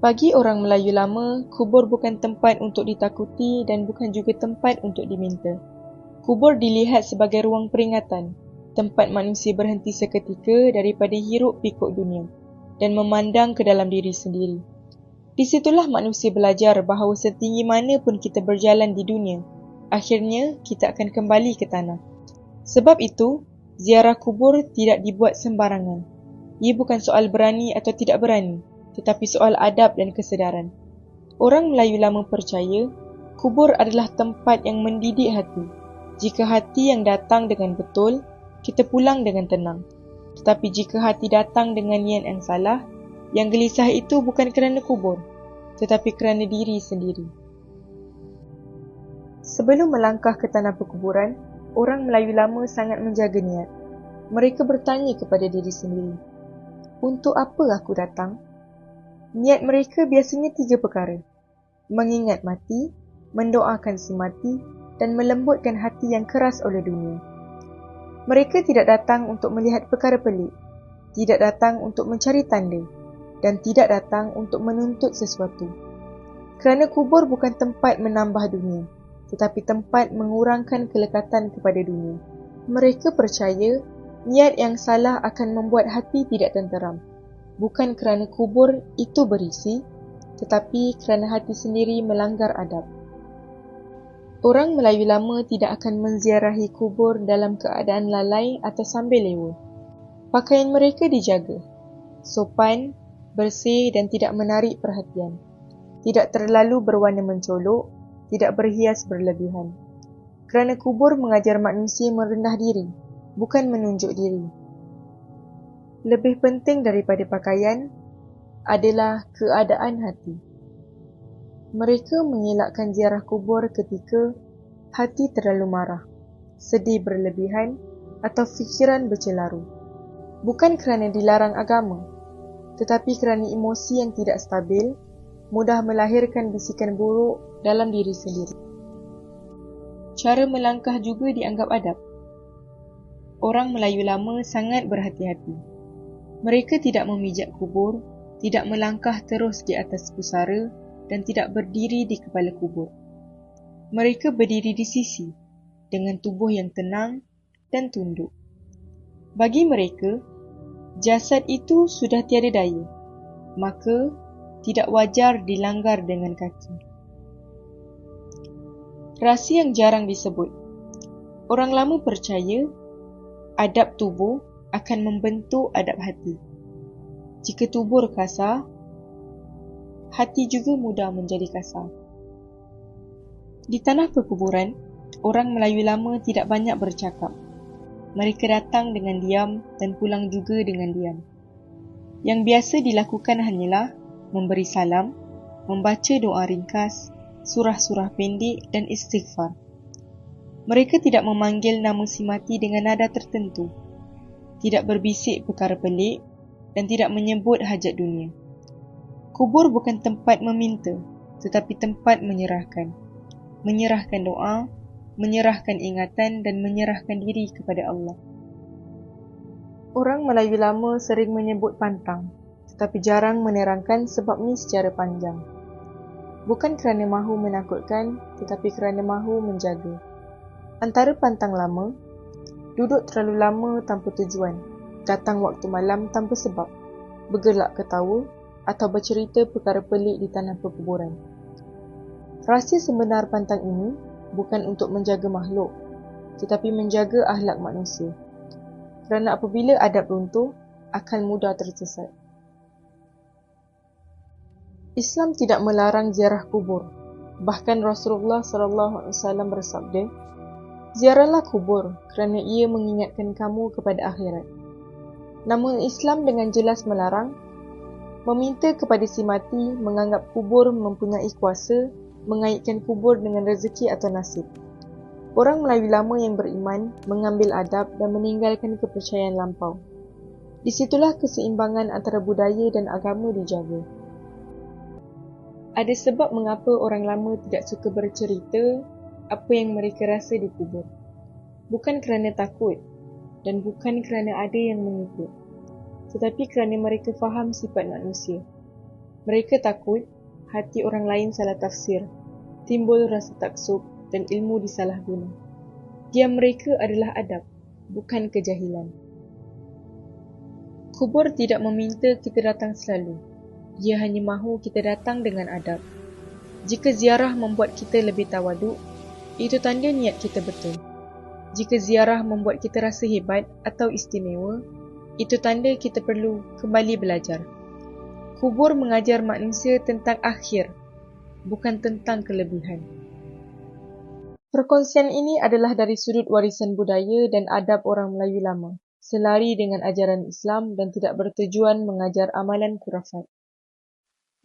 Bagi orang Melayu lama, kubur bukan tempat untuk ditakuti dan bukan juga tempat untuk diminta. Kubur dilihat sebagai ruang peringatan, tempat manusia berhenti seketika daripada hiruk pikuk dunia dan memandang ke dalam diri sendiri. Di situlah manusia belajar bahawa setinggi mana pun kita berjalan di dunia, akhirnya kita akan kembali ke tanah. Sebab itu, ziarah kubur tidak dibuat sembarangan. Ia bukan soal berani atau tidak berani, tetapi soal adab dan kesedaran. Orang Melayu lama percaya, kubur adalah tempat yang mendidik hati. Jika hati yang datang dengan betul, kita pulang dengan tenang. Tetapi jika hati datang dengan niat yang salah, yang gelisah itu bukan kerana kubur, tetapi kerana diri sendiri. Sebelum melangkah ke tanah perkuburan, orang Melayu lama sangat menjaga niat. Mereka bertanya kepada diri sendiri, untuk apa aku datang? Niat mereka biasanya 3 perkara: mengingat mati, mendoakan si mati, dan melembutkan hati yang keras oleh dunia. Mereka tidak datang untuk melihat perkara pelik, tidak datang untuk mencari tanda, dan tidak datang untuk menuntut sesuatu. Kerana kubur bukan tempat menambah dunia, tetapi tempat mengurangkan kelekatan kepada dunia. Mereka percaya, niat yang salah akan membuat hati tidak tenteram. Bukan kerana kubur itu berisi, tetapi kerana hati sendiri melanggar adab. Orang Melayu lama tidak akan menziarahi kubur dalam keadaan lalai atau sambil lewa. Pakaian mereka dijaga, sopan, bersih dan tidak menarik perhatian. Tidak terlalu berwarna mencolok, tidak berhias berlebihan. Kerana kubur mengajar manusia merendah diri, bukan menunjuk diri. Lebih penting daripada pakaian adalah keadaan hati. Mereka mengelakkan ziarah kubur ketika hati terlalu marah, sedih berlebihan atau fikiran bercelaru. Bukan kerana dilarang agama, tetapi kerana emosi yang tidak stabil, mudah melahirkan bisikan buruk dalam diri sendiri. Cara melangkah juga dianggap adab. Orang Melayu lama sangat berhati-hati. Mereka tidak memijak kubur, tidak melangkah terus di atas pusara dan tidak berdiri di kepala kubur. Mereka berdiri di sisi, dengan tubuh yang tenang dan tunduk. Bagi mereka, jasad itu sudah tiada daya, maka tidak wajar dilanggar dengan kaki. Rahsia yang jarang disebut. Orang lama percaya, adab tubuh akan membentuk adab hati. Jika tubuh kasar, hati juga mudah menjadi kasar. Di tanah perkuburan, orang Melayu lama tidak banyak bercakap. Mereka datang dengan diam dan pulang juga dengan diam. Yang biasa dilakukan hanyalah memberi salam, membaca doa ringkas, surah-surah pendek dan istighfar. Mereka tidak memanggil nama si mati dengan nada tertentu, tidak berbisik perkara pelik dan tidak menyebut hajat dunia. Kubur bukan tempat meminta, tetapi tempat menyerahkan. Menyerahkan doa, menyerahkan ingatan dan menyerahkan diri kepada Allah. Orang Melayu lama sering menyebut pantang, tetapi jarang menerangkan sebabnya secara panjang. Bukan kerana mahu menakutkan, tetapi kerana mahu menjaga. Antara pantang lama, duduk terlalu lama tanpa tujuan, datang waktu malam tanpa sebab, bergelak ketawa atau bercerita perkara pelik di tanah perkuburan. Rahsia sebenar pantang ini bukan untuk menjaga makhluk, tetapi menjaga akhlak manusia. Kerana apabila adab runtuh, akan mudah tersesat. Islam tidak melarang ziarah kubur. Bahkan Rasulullah SAW bersabda, ziarahlah kubur kerana ia mengingatkan kamu kepada akhirat. Namun Islam dengan jelas melarang, meminta kepada si mati menganggap kubur mempunyai kuasa, mengaitkan kubur dengan rezeki atau nasib. Orang Melayu lama yang beriman mengambil adab dan meninggalkan kepercayaan lampau. Di situlah keseimbangan antara budaya dan agama dijaga. Ada sebab mengapa orang lama tidak suka bercerita apa yang mereka rasa di kubur. Bukan kerana takut dan bukan kerana ada yang mengikut, tetapi kerana mereka faham sifat manusia. Mereka takut hati orang lain salah tafsir, timbul rasa taksub dan ilmu disalahguna. Diam mereka adalah adab, bukan kejahilan. Kubur tidak meminta kita datang selalu. Ia hanya mahu kita datang dengan adab. Jika ziarah membuat kita lebih tawaduk, itu tanda niat kita betul. Jika ziarah membuat kita rasa hebat atau istimewa, itu tanda kita perlu kembali belajar. Kubur mengajar manusia tentang akhir, bukan tentang kelebihan. Perkongsian ini adalah dari sudut warisan budaya dan adab orang Melayu lama, selari dengan ajaran Islam dan tidak bertujuan mengajar amalan khurafat.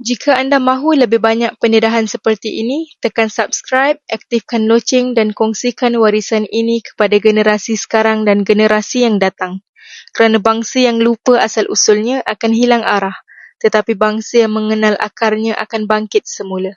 Jika anda mahu lebih banyak pendedahan seperti ini, tekan subscribe, aktifkan loceng dan kongsikan warisan ini kepada generasi sekarang dan generasi yang datang. Kerana bangsa yang lupa asal-usulnya akan hilang arah, tetapi bangsa yang mengenal akarnya akan bangkit semula.